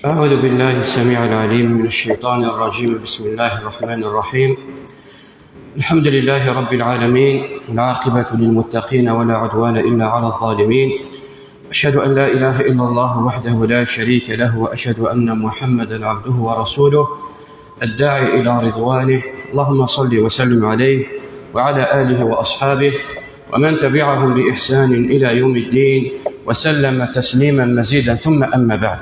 أعوذ بالله السميع العليم من الشيطان الرجيم. بسم الله الرحمن الرحيم. الحمد لله رب العالمين، العاقبة للمتقين ولا عدوان إلا على الظالمين. أشهد أن لا إله إلا الله وحده لا شريك له، وأشهد أن محمدا عبده ورسوله الداعي إلى رضوانه. اللهم صل وسلم عليه وعلى آله وأصحابه ومن تبعهم بإحسان إلى يوم الدين وسلم تسليما مزيدا، ثم أما بعد.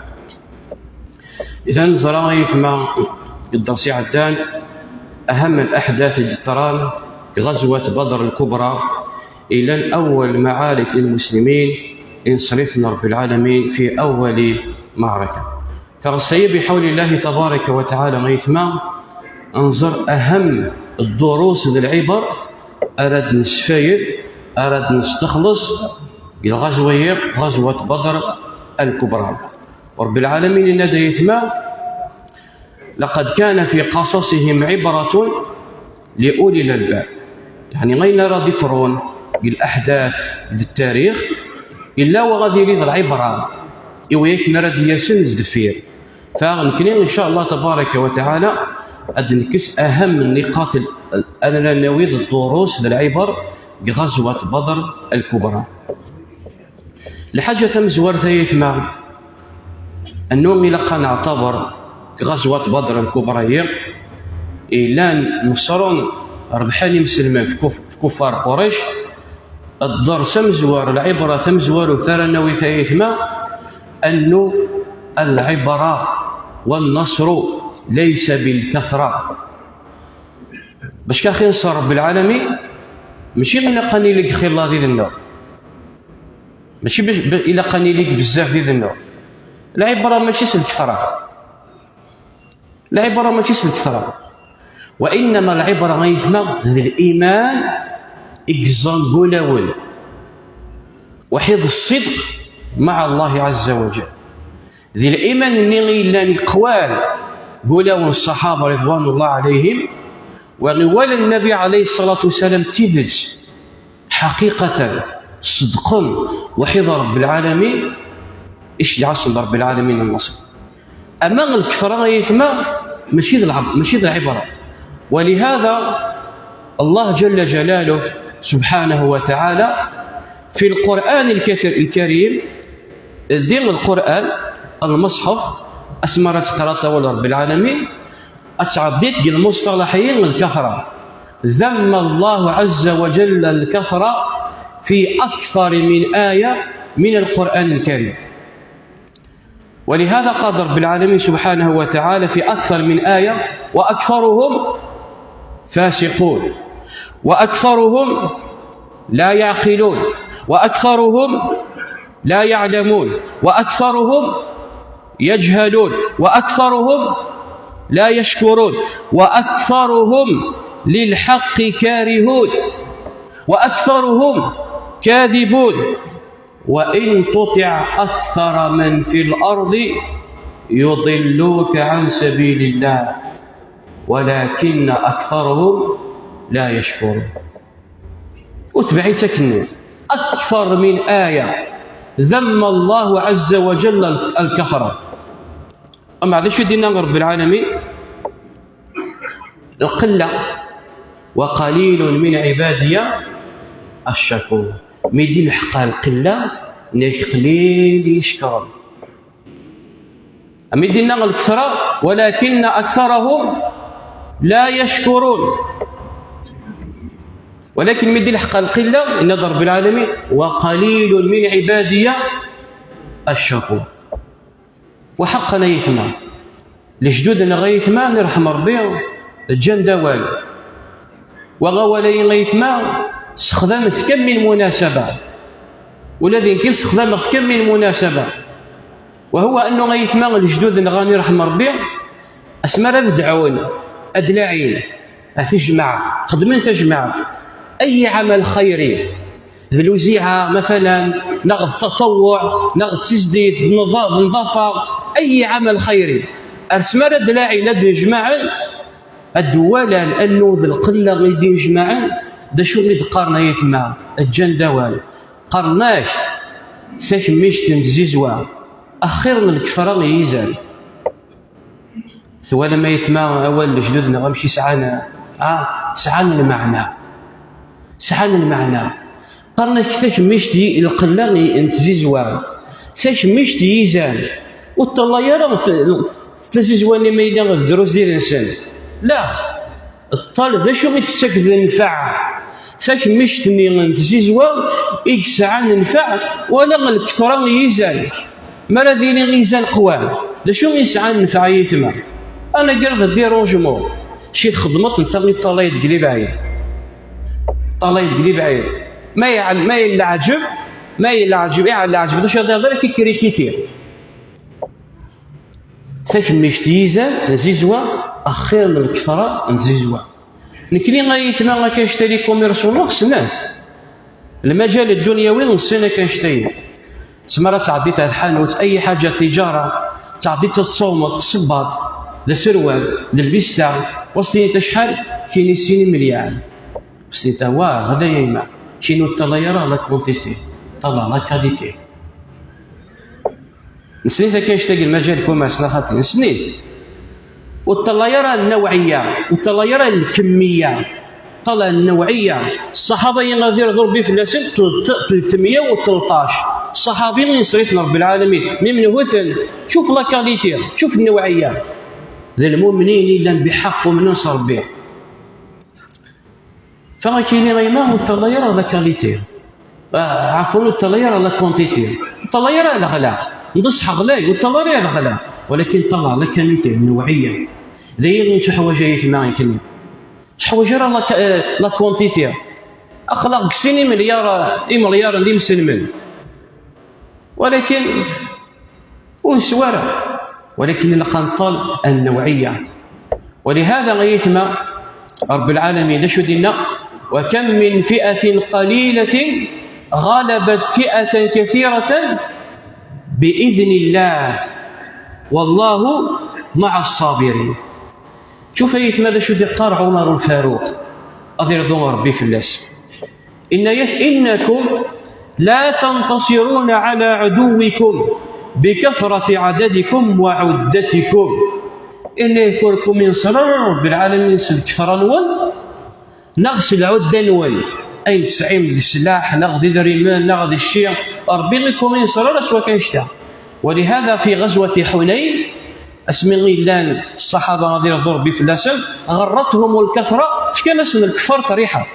إذن زراغي فيما الدرس عدان أهم الأحداث اللي تران غزوة بدر الكبرى إلى أول معارك للمسلمين انصرفنا رب العالمين في أول معركة. فرسي بحول الله تبارك وتعالى غيثما انظر أهم الدروس للعبر أراد نسفاير، أراد نستخلص الغزوة غزوة بدر الكبرى. ورب العالمين لدى يثما لقد كان في قصصهم عبرة لأولي الألباب. يعني غير نرى ذكرون بالأحداث بالتاريخ إلا وغادي يريد العبرة إويك نرى دياسن زدفير. فنمكن إن شاء الله تبارك وتعالى أدنكس أهم النقاط أننا نويض الدروس للعبر بغزوة بدر الكبرى. لحاجة مزور ثيثما أنه لقى نعتبر غزوة بدر الكبرى هي إلا نصرون ربحاني مسلمين في كفار قريش. الدرس مزور العبرة ثمزور وثرنوي ثيثما أنه العبرة والنصر ليس بالكثرة. باش كاخي نصر رب العالمين ماشي غير لقاني لك خير الله ذي النور، ماشي إلا قاني لك بزاف ذي النور. العبرة ماشي الكثرة، العبرة ماشي الكثرة، وإنما العبرة غيثما ذي الإيمان إكزان قولاول وحفظ الصدق مع الله عز وجل. ذي الإيمان اللي غيلاني قوال قولاول الصحابة رضوان الله عليهم وغوال النبي عليه الصلاة والسلام تفز حقيقة صدقا وحفظ رب العالمين إيش يعصم رب العالمين النصر. أما الكثرة غيثما ماشي ذي العبرة. ولهذا الله جل جلاله سبحانه وتعالى في القرآن الكريم دين القرآن المصحف أسمرت قراءة رب العالمين أتعبدت بالمصطلحين الكثرة. ذم الله عز وجل الكثرة في أكثر من آية من القرآن الكريم. ولهذا قال رب العالمين سبحانه وتعالى في أكثر من آية وأكثرهم فاسقون وأكثرهم لا يعقلون وأكثرهم لا يعلمون وأكثرهم يجهلون وأكثرهم لا يشكرون وأكثرهم للحق كارهون وأكثرهم كاذبون وإن تطع أكثر من في الأرض يضلوك عن سبيل الله ولكن أكثرهم لا يشكرون. وتبعيتك أكثر من آية ذم الله عز وجل الكثرة. أما هذا شو دينا رب العالمين القلة وقليل من عبادي الشكور. ميدي الحق القلة ناش قليل يشكر. ميدي الكثرة ولكن أكثرهم لا يشكرون. ولكن ميدي الحق القلة إن رب العالمين وقليل من عبادي الشكور. وحقنا يثما لجدودنا غيثما نرحم ربي الجن دوال وغوالين غيثما استخدمت كم من مناسبة والذي يمكن استخدامه كم من مناسبة، وهو أنه غيثما الجدود غاني رحم ربي أسمر أدعون أدلاعين أتجمع خدمين تجمع أي عمل خيري ذي الوزيعة مثلا نغض تطوع نغض تسديد نظافة أي عمل خيري أسمر أدلاعي لدي جماعا الدوالة لأنه ذي القلة غيدي جماعا دا شو اللي قارنا يثما الجن دوال قرناش ثاك ميشت نزيزوا أخير من الكفرة يزال ثوالا ما يثما أول جدودنا غمشي سعانا سعانا المعنى قرنا ثاك ميشت القلا نتزيزوا ثاك ميشت يزال والله يرى تزيزواني ما يدير الدروس ديال الإنسان لا الطالب ذا شو يتسكد النفع ثاك ميشتني نتزيزوا يكسع النفع ولا الكثرة يزال ما الذين يزال قوام ذا شو يسعى النفع يثما أنا قرد ديرونجمون شي خدمت انت اللي طالع تقلي بعيد ما يعجب واش هذا غير كيكريكيتير ثاك ميشتيزان نزيزوا أخير من الكفرة نزيزوا نكلي غايتنا كنشتري كوميرسون سنات المجال الدنيوي نصينا كنشتري تسمى تعدي تاع الحانوت أي حاجة تجارة تعدي تصومط تصباط لا سروال للبس تاع وصلي انت شحال كاين 60 مليار بس انت غدا يما كاينو الطلايره لا كونتيتي طلع لا كاليتي نسيت كنشتاق المجال كوميرس خاطر نسيت والطلايره النوعيه والطلايره الكميه طلع النوعيه الصحابه يغادر ضرب فلاسين 313 صحابي ينصرفنا رب العالمين من هوثن شوف لا كاليتي شوف النوعيه ذا المؤمنين الا بحق ومن نصر به فكاين غيما الطلايره لا كاليتي عفوا الطلايره لا كونتيتي الطلايره لا غلا نصح غلاي والطلايره لا غلا ولكن طلع لا كاليتي النوعيه ذي شي حوايج يثما يمكن شي حوايج لا كونتيتي اخلاق سيني مليار اللي مسلمين ولكن ونسواره ولكن لقنطل النوعيه ولهذا غيثما رب العالمين لشو دينا وكم من فئة قليلة غلبت فئة كثيرة بإذن الله والله مع الصابرين. شوف يثما لشو دي قار عمر الفاروق أضير دون ربي في اللاس إنكم لا تنتصرون على عدوكم بكثرة عددكم وعدتكم إن يكونكم ينصر رب العالمين الكفر نول نغس العدة نول أي نسعيم السلاح نغذي الرمال نغذي الشيع ربي لكم ينصر سواء كان شتا. ولهذا في غزوة حنين اسمي غيلان الصحابة غادي يضرب بفلاسل غرتهم الكثرة فكان اسم الكفار طريحة.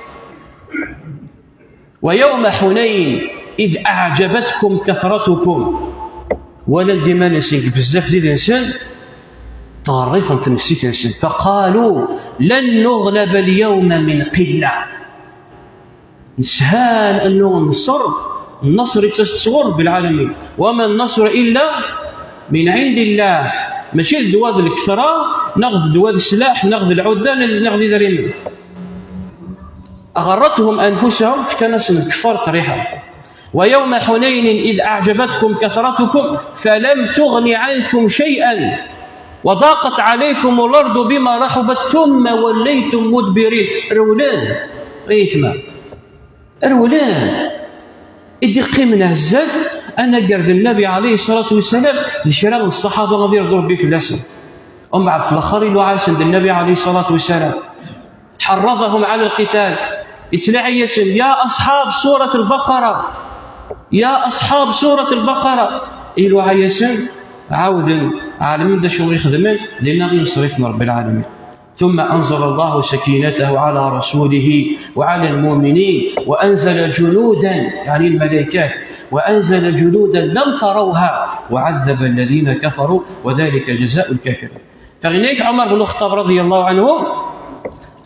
ويوم حنين إذ أعجبتكم كثرتكم ولن ديما نسيك بزاف ديال الانسان طريفا تنفسي الانسان فقالوا لن نغلب اليوم من قله نسهان انه النصر يتصور بالعالمين وما النصر الا من عند الله ماشي دواد الكثره ناخذ دواد السلاح ناخذ العده ناخذ ذريم اغرتهم انفسهم فكان اسم الكفار طريحه. ويوم حنين إذ أعجبتكم كثرتكم فلم تغن عنكم شيئا وضاقت عليكم الأرض بما رحبت ثم وليتم مدبرين. رولان غيثما رولان إدي قيمنا الزاد أنا قرد النبي عليه الصلاة والسلام لشراء الصحابة غادي يضرب به في الأسر ومن بعد في الآخر يلوعاس عند النبي عليه الصلاة والسلام حرضهم على القتال يتلاعي يسن يا أصحاب سورة البقرة يا أصحاب سورة البقرة إلو عيسان عاود عالمين دا شو يخدمين لنا ينصرفنا رب العالمين. ثم أنزل الله سكينته على رسوله وعلى المؤمنين وأنزل جنودا يعني الملائكات وأنزل جنودا لم تروها وعذب الذين كفروا وذلك جزاء الكافرين. فغنيك عمر بن الخطاب رضي الله عنه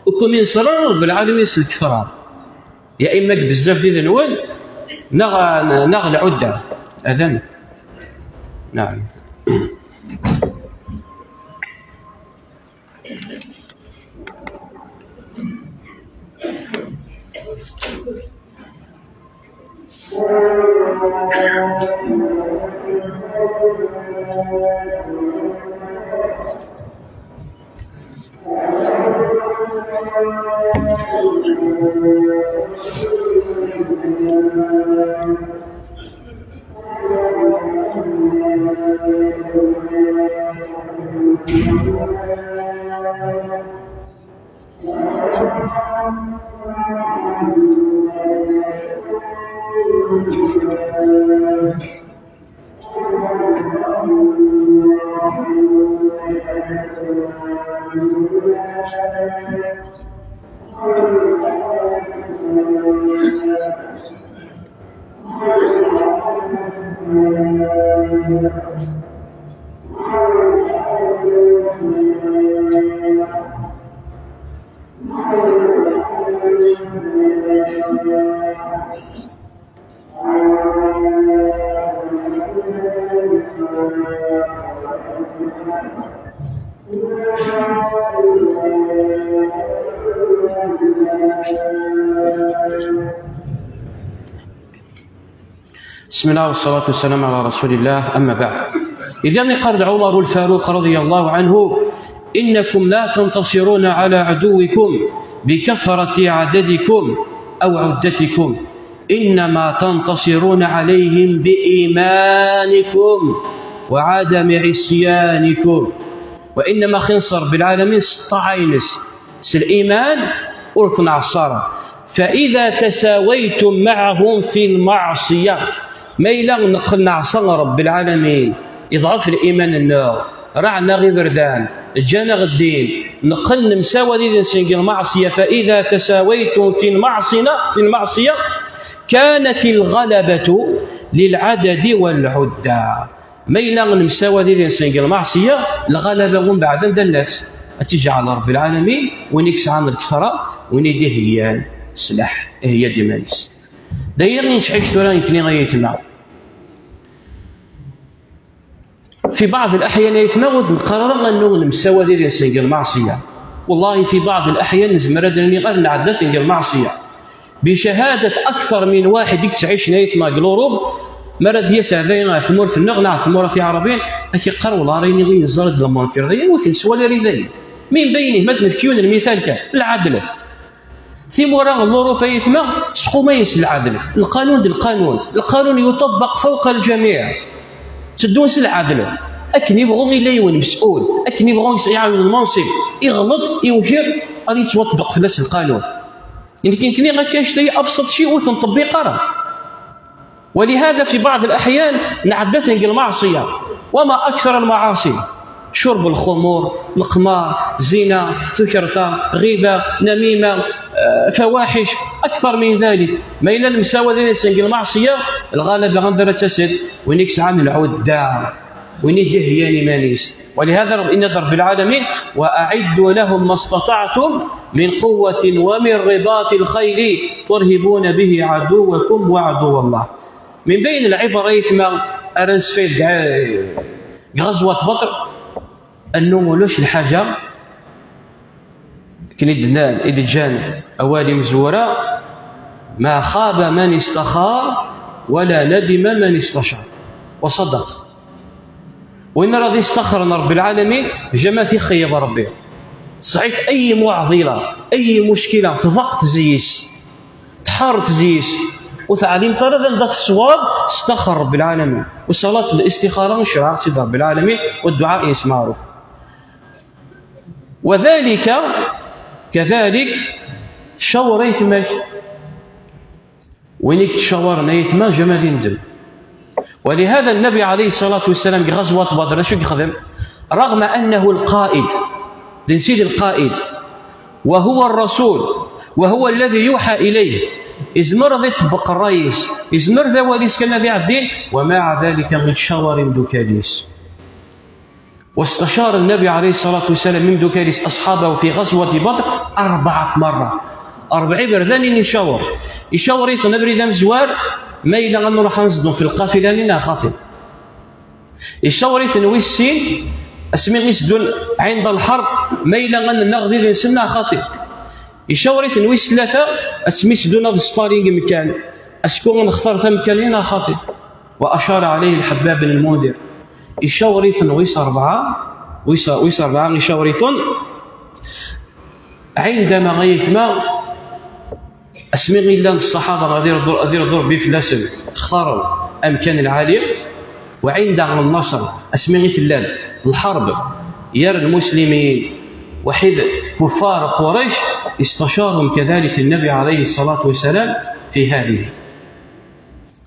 وكم ينصر رب العالمين الكفار يا إما بزاف ديال النوال نغ العدة أذن نعم. بسم الله والصلاة والسلام على رسول الله. أما بعد، إذن قال عمر الفاروق رضي الله عنه: إنكم لا تنتصرون على عدوكم بكثرة عددكم أو عدتكم، إنما تنتصرون عليهم بإيمانكم وعدم عصيانكم. وإنما خنصر بالعالمين ستعينس الإيمان أرثنا عصارة. فإذا تساويتم معهم في المعصية ميلا نقلنا عصا رب العالمين يضعف الإيمان النار رعنا غير بردان جانا غدين نقل مساوى ذي نسنق المعصية. فإذا تساويتم في المعصية كانت الغلبة للعدد والعدة. ميلا نمساوى ذي نسنق المعصية الغلبة من بعد الناس أتجعل رب العالمين ونكس عن الكثرة ونيديه هي السلاح هي ديمانس دايرين نشعيش تورا يمكن غيثنا في بعض الأحيان يتمغد القرار أنه نمساوى ذي نسنق المعصية. والله في بعض الأحيان نزمرد أن نعدث المعصية بشهادة أكثر من واحد يكتعيش نايت ما قلوروب مرد يسع ذينا ثمور في النغنى ثمور في عربين أكي قروا الله ريني غي نزارد لمانكر ذي وثن سوالي ريذين من بينه مدن فكيون المثال كان العدل ثمورا الأوروبا يثمى سقوميس العدل القانون يطبق فوق الجميع تدون العدل أكن يبغون يليون مسؤول أكن يبغون يعاون المنصب يغلط يوهر غادي يتطبق في نفس القانون. يمكن غاكاش شيء أبسط شيء وثن تطبيقه. ولهذا في بعض الأحيان نعدث المعصية وما أكثر المعاصي: شرب الخمور، القمار، زنا، سكرة، غيبة، نميمة، فواحش، أكثر من ذلك. ما إلا المساواة ذي المعصية الغالب غندر تسد ونكس عن العدة ونهده هي مانيس. ولهذا إن رب العالمين: وأعدوا لهم ما استطعتم من قوة ومن رباط الخيل ترهبون به عدوكم وعدو الله. من بين العبر يثمى أرنس فيد غزوة بدر أنه مولوش الحاجة كندنان إذ جان أوالي مزورة: ما خاب من استخار ولا ندم من استشار. وصدق. وإن رضي استخرنا رب العالمين جماثي خيب ربي صعيت أي معضلة أي مشكلة تضغط زيس تحارت زيس وتعليم طردا ذات الصواب استخر رب العالمين. وصلاة الاستخارة شرع سيد رب العالمين والدعاء يسمعه. وذلك كذلك شاور يثمك وينك تشاور نيثما جماد ندم. ولهذا النبي عليه الصلاة والسلام في غزوة بدر شو يخدم رغم أنه القائد نسيد القائد وهو الرسول وهو الذي يوحى إليه إزمر ذي طبق الرئيس إزمر ذا وليس كان ذي الدين ومع ذلك غتشاور مدوكاليس. واستشار النبي عليه الصلاة والسلام من دوكاليس أصحابه في غزوة بدر 4 مرات 4 بردان يشاور يثنبري ذا مزوار ما إلا غنروح نصدم في القافلة لنا خاطئ يشاور يثنوي السين اسمي غيسدون عند الحرب ما إلا غنغذي ذي سنة خاطئ يشاور يثنوي 3 اسمي سدون هذا ستارينغ مكان اسكون نختار ثم مكان خاطئ. وأشار عليه الحباب بن المنذر يشاور يثنوي 4 ويس 4 يشاور يثن عندما غيثما اسمي غير الصحابه غادي يردوا بفلاسل خروا امكان العالم، وعند النصر اسمي غير فلاد الحرب ير المسلمين وحيد كفار قريش استشارهم كذلك النبي عليه الصلاه والسلام في هذه.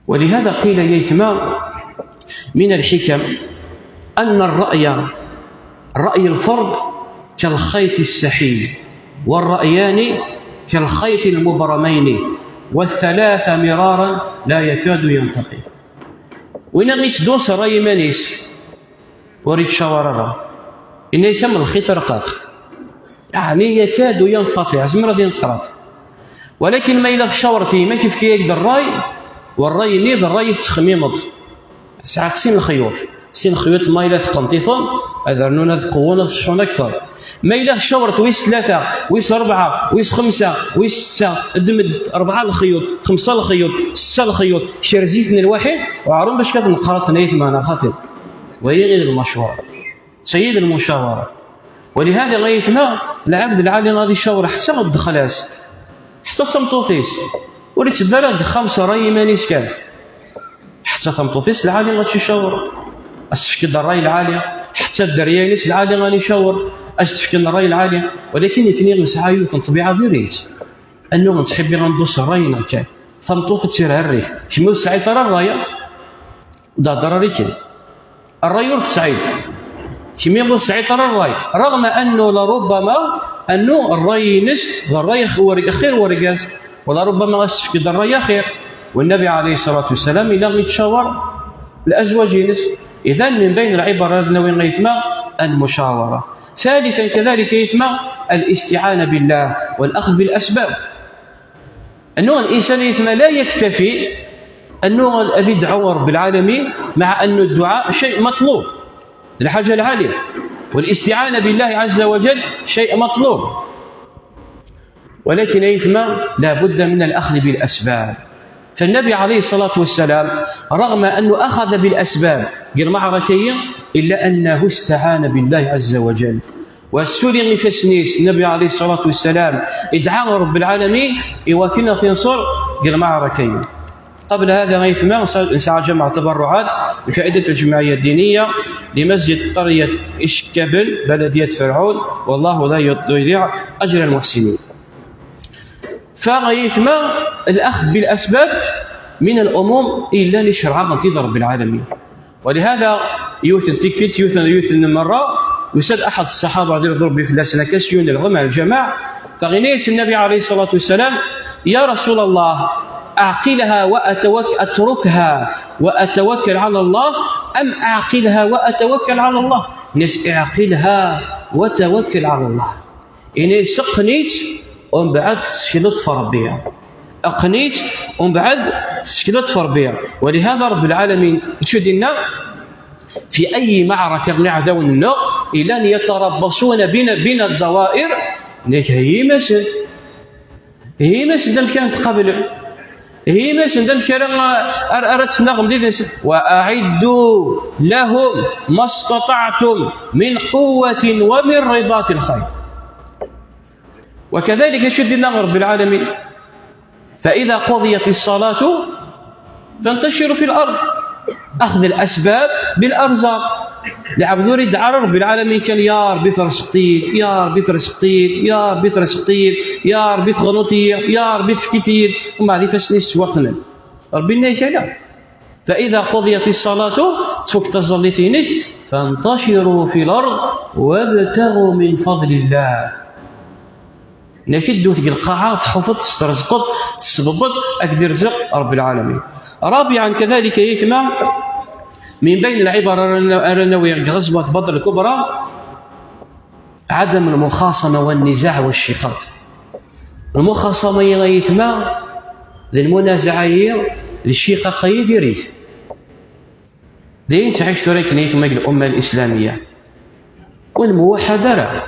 ولهذا قيل يثما من الحكم ان الرأي الفرد كالخيط السحيل، والرأيان كالخيط المبرمين، والثلاث مرارا لا يكاد ينتقي. وين غيت دوس راي مانيس وريت شوارر إن يكمل الخيط رقاق يعني يكاد ينقطع زمرة ديال القراط. ولكن ما إلا شاورتي ما كيف كيقدر الراي، والراي نيض الراي في تخميمط ساعات سين الخيوط ما إلا ثقنطيثون أذرنونا ثقونا تصحون أكثر. ما إلا شاورت ويس 3 ويس 4 ويس 5 ويس 6 دمد 4 الخيوط 5 الخيوط 6 الخيوط شرزيتني الواحد وعارون باش كتنقرط نيت معنا خاطر وهي غير المشورة سيد المشاورة. ولهذا غيثما العبد العالي غادي يشاور حتى ما تدخلاش حتى تمطوفيس وريت دار 5 راي مانيس كان حتى تمطوفيس العالي غادي يشاور استفكد الراي العالي حتى الدريانيس العالي غادي يشاور استفكد الراي العالي. ولكن يكني نسعى يوث طبيعه ديريت انه غنتحبي غندوس الراي كان تمطوف تسير الريف كيما سعيد ترى الرايه دا ضرري كان الراي سعيد كيما يقول سعيد ترى الراي، رغم انه لربما انه الراي نس الراي خير ورقاز ولربما غتفقد الراي خير. والنبي عليه الصلاه والسلام الى يتشاور الازواج نس. اذا من بين العبر النووي غيثما المشاوره. ثالثا كذلك يثما الاستعانه بالله والاخذ بالاسباب. انه الانسان يثما لا يكتفي انه يدعو رب العالمين مع ان الدعاء شيء مطلوب الحاجة العالية، والاستعانة بالله عز وجل شيء مطلوب، ولكن أيثما لا بد من الأخذ بالأسباب. فالنبي عليه الصلاة والسلام رغم أنه أخذ بالأسباب غير معركية إلا أنه استعان بالله عز وجل. والسوري فسنيس النبي عليه الصلاة والسلام ادعى رب العالمين إوكنا في نصر غير معركية. قبل هذا غيثما نسعى جمع تبرعات بفائدة الجمعية الدينية لمسجد قرية إشكبل بلدية فرعون، والله لا يضيع أجر المحسنين. فغيثما الأخذ بالأسباب من الأمور إلا لشرع غنتيض رب العالمين. ولهذا يوثن تيكت يوثن مرة يسد أحد الصحابة رضي الله عنه بفلاسنا كسيون الغمى الجماع فغنيس النبي عليه الصلاة والسلام يا رسول الله أعقلها أتركها وأتوكل على الله أم أعقلها وأتوكل على الله؟ ناس أعقلها وتوكل على الله. إني سقنيت ومن بعد سكلت فربيها أقنيت ومن بعد سكلت فربيها. ولهذا رب العالمين تشدنا في أي معركة من عدونا إلى أن يتربصون بنا الدوائر هي مسد كانت قبل هي مسد الكلام أردت نغم ديدنس وأعدوا لهم ما استطعتم من قوة ومن رباط الخيل. وكذلك شدنا رب العالمين فإذا قضيت الصلاة فانتشروا في الأرض أخذ الأسباب بالأرزاق. العبد يريد على رب العالمين كان يا ربي ثرسقتيل يا ربي ثرسقتيل يا ربي ثرسقتيل يا ربي ثغنوتيل يا ربي ثكتيل وما عرف فاسنيس وقنا ربي نيكلا. فإذا قضيت الصلاة تفك تزلتينك فانتشروا في الأرض وابتغوا من فضل الله. نكدو تلقى القاعة تحفظ تسترزقط تسببط أكد رزق رب العالمين. رابعا كذلك يثمى من بين العبر النووية غزوة بدر الكبرى عدم المخاصمة والنزاع والشقاق. المخاصمة يثمى للمنازعة للشقاقية ديريث دين تعيش تريك نيثمى الأمة الإسلامية والموحدة لا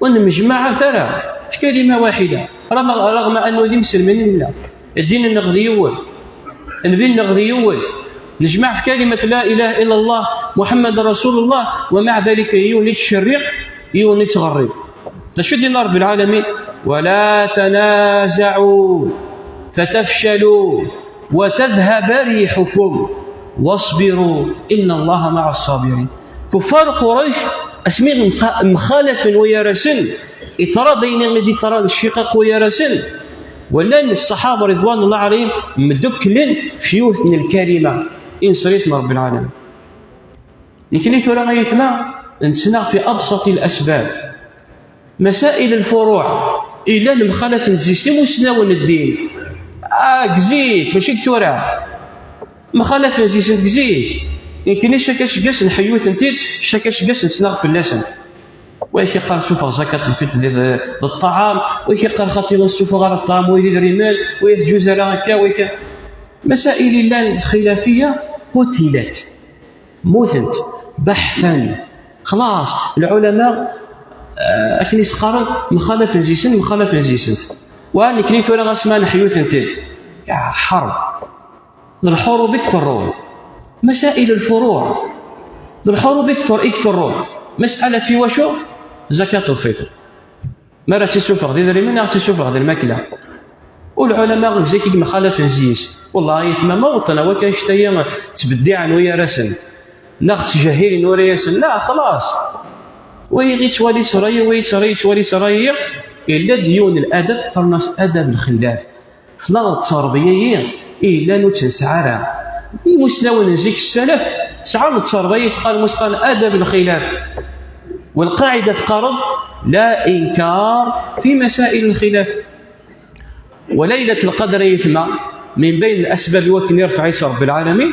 والمجمعة ثرى في كلمة واحدة رغم أنه ذي مسلمين لا الدين النغذي يول النبي النغذي يول نجمع في كلمة لا إله إلا الله محمد رسول الله ومع ذلك يولي تشرق يولي تغرب شو دينا رب العالمين؟ ولا تنازعوا فتفشلوا وتذهب ريحكم واصبروا إن الله مع الصابرين. كفار قريش اسمين مخالفا ويا رسل إطرا دين الذي ترى الشقاق ويا رسل، ولن الصحابة رضوان الله عليهم مدكلن في يوثن الكلمة إن صريت من رب العالمين. لكن يتولى غيثنا نتسنى في أبسط الأسباب، مسائل الفروع إلا المخالف نزيسلم وسناون الدين قزيت ماشي كثورة مخالف نزيسن قزيت يمكن شكاش قاس نحيوث نتيد شكاش قاس نسناغ في اللسنت ويكي قال سوف زكاة الفطر ذي الطعام ويكي قال خاطر سوف غير الطعام ويدي الرمال ويدي جزر هكا ويكا مسائل الله الخلافية قتلت موثنت بحثا خلاص العلماء أكنيس قارن مخالف نزيسن مخالف نزيسنت وأني كنيت ولا غاسمان نحيوث نتيد يا حرب الحروب يكترون مسائل الفروع الحروب يكترون مسألة في وشو زكاة الفطر ما راه تسوفغ ذي الرمال راه تسوفغ ذي الماكلة والعلماء زكي مخالف نزيس والله يثما موطنا وكان شتايا تبديعا ويا رسل ناخذ تجاهيل ويا ياسن لا خلاص ويغي توالي سرايا ويتري توالي سرايا إلا ديون الأدب قرناس أدب الخلاف فلا التربية إلا نتسعى المسلمون نزيك السلف سعى التربية قال مسقال أدب الخلاف والقاعدة قرض لا إنكار في مسائل الخلاف. وليلة القدر يثمى من بين الأسباب وكن يرفع رب العالمين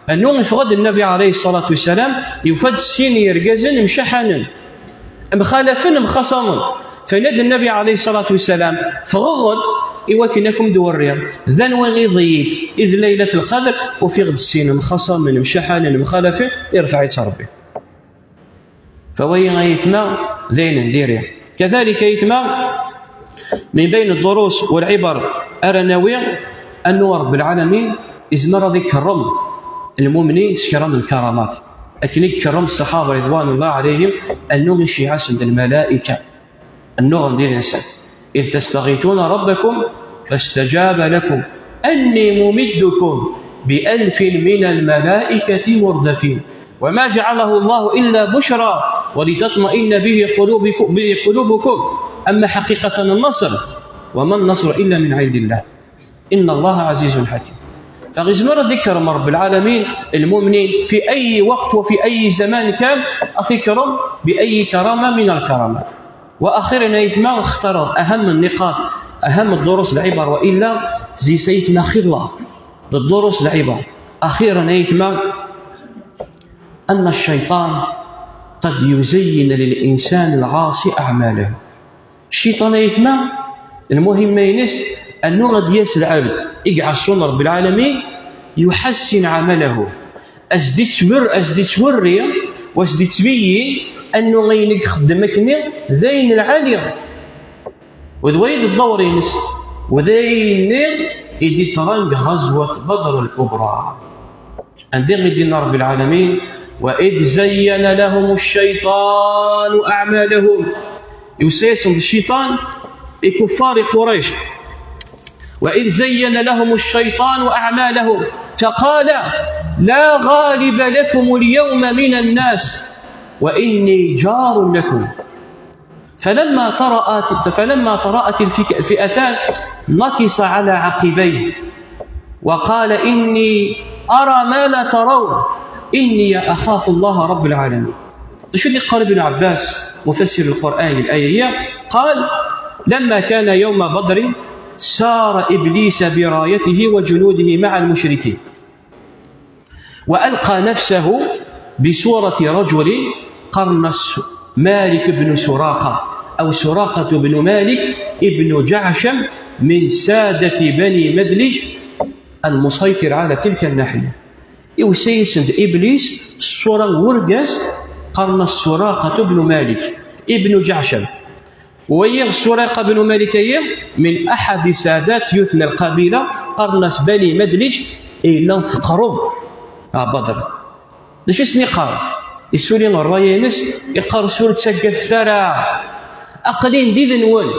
أنه يفقد النبي عليه الصلاة والسلام يفد السين يرقزن مشحنا مخالفا مخصما فنادى النبي عليه الصلاة والسلام فغض إوكنكم دوريا ذن وغي ضيت إذ ليلة القدر وفي غد السين مخصما مشحنا مخالفا يرفع ربي فوين يثمى ذين نديرها. كذلك يثمى من بين الدروس والعبر أرناوية أنه رب العالمين إذ مرض كرم المؤمنين سكرم الكرامات أكن كرم الصحابة رضوان الله عليهم أنه من شيعة عند الملائكة النغم دين الإنسان إذ تستغيثون ربكم فاستجاب لكم أني ممدكم ب1000 من الملائكة مردفين وما جعله الله إلا بشرى ولتطمئن به قلوبكم أما حقيقة النصر وما النصر إلا من عند الله إن الله عزيز حكيم. فغزمر ذكر رب العالمين المؤمنين في أي وقت وفي أي زمان كان أذكرهم بأي كرامة من الكرامات. وأخيرا يثما اختار أهم النقاط أهم الدروس العبر وإلا زي سيثنا خلا بالدروس العبر. أخيرا يثما أن الشيطان قد يزين للإنسان العاصي أعماله. الشيطان يثما المهم ينس أنه غد يسل العبد يقعد صنع رب العالمين يحسن عمله أزدي توري وأزدي تبين أنه غينك خدمكني ذين العالية وذويد الدور ينس وذين يدي تران بغزوة بدر الكبرى عندي غدينا رب العالمين وإذ زين لهم الشيطان أعمالهم يسيسن الشيطان كفار قريش وإذ زين لهم الشيطان أعمالهم فقال لا غالب لكم اليوم من الناس وإني جار لكم فلما تراءت الفئتان نكص على عقبيه وقال إني أرى ما لا ترون إني أخاف الله رب العالمين. شو اللي قال ابن عباس مفسر القرآن الآية قال لما كان يوم بدر سار إبليس برايته وجنوده مع المشركين وألقى نفسه بصورة رجل قرنس مالك بن سراقة أو سراقة بن مالك ابن جعشم من سادة بني مدلج المسيطر على تلك الناحية يوسيسند إبليس الصورة ورقس قرنس سراقة بن مالك ابن جعشم وهي سراقة بن مالك من أحد سادات يثنى القبيلة قرنس بني مدلج إلا ثقرب بدر ليش اسمي قال السوري الراينس يقرأ سورة الثرى أقلين دي نوال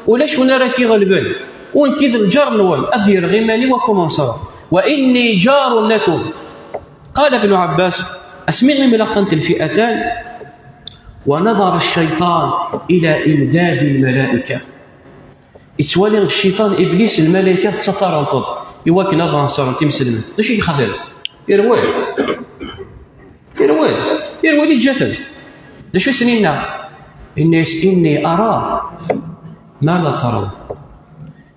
ولاش ونا راكي غلبان ونكيد الجار نوال أدير غيماني وكومنصر وإني جار لكم. قال ابن عباس أسمعني ملقنت الفئتان ونظر الشيطان إلى إمداد الملائكة. يتولي الشيطان إبليس الملائكة تترنطط يواك نظر نصر تمسلم اش يخدم يروال الجثل شو سنينا إني أرى ما لا ترون.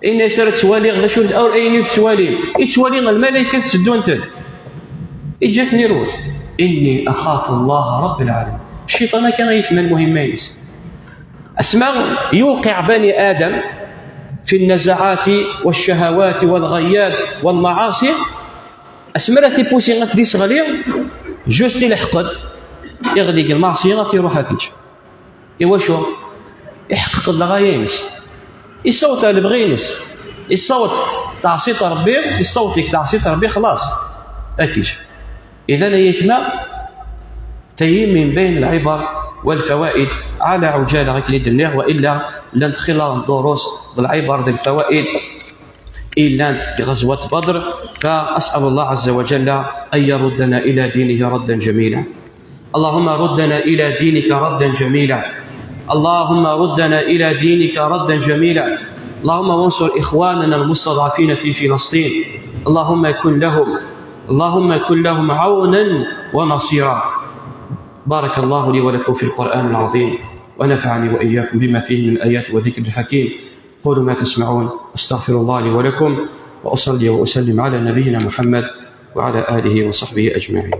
إني سرت توالي غدا شو أو أين توالي يتوالي الملائكة تسدون تد إجتني روح إني أخاف الله رب العالمين. الشيطان كان يثمن مهمين أسماء يوقع بني آدم في النزعات والشهوات والغيات والمعاصي. أسمرتي بوسي غتدي صغلي جوستي الحقد يغلق المعصية غتي روحها فيك إوا شو يحقق الغايينس يصوت اللي بغينس يصوت تعصيت ربي يصوتك تعصيت ربي خلاص أكيش. إذا يكما تيم من بين العبر والفوائد على عجالة غير الدنيا وإلا لن خلال دروس العبر ذي الفوائد إلا في غزوة بدر. فأسأل الله عز وجل أن يردنا إلى دينه ردا جميلا. اللهم ردنا إلى دينك ردا جميلا. اللهم ردنا إلى دينك ردا جميلا. اللهم وانصر إخواننا المستضعفين في فلسطين. اللهم كن لهم عونا ونصيرا. بارك الله لي ولكم في القرآن العظيم ونفعني وإياكم بما فيه من الآيات وذكر الحكيم. قولوا ما تسمعون. استغفر الله لي ولكم وأصلي وأسلم على نبينا محمد وعلى آله وصحبه أجمعين.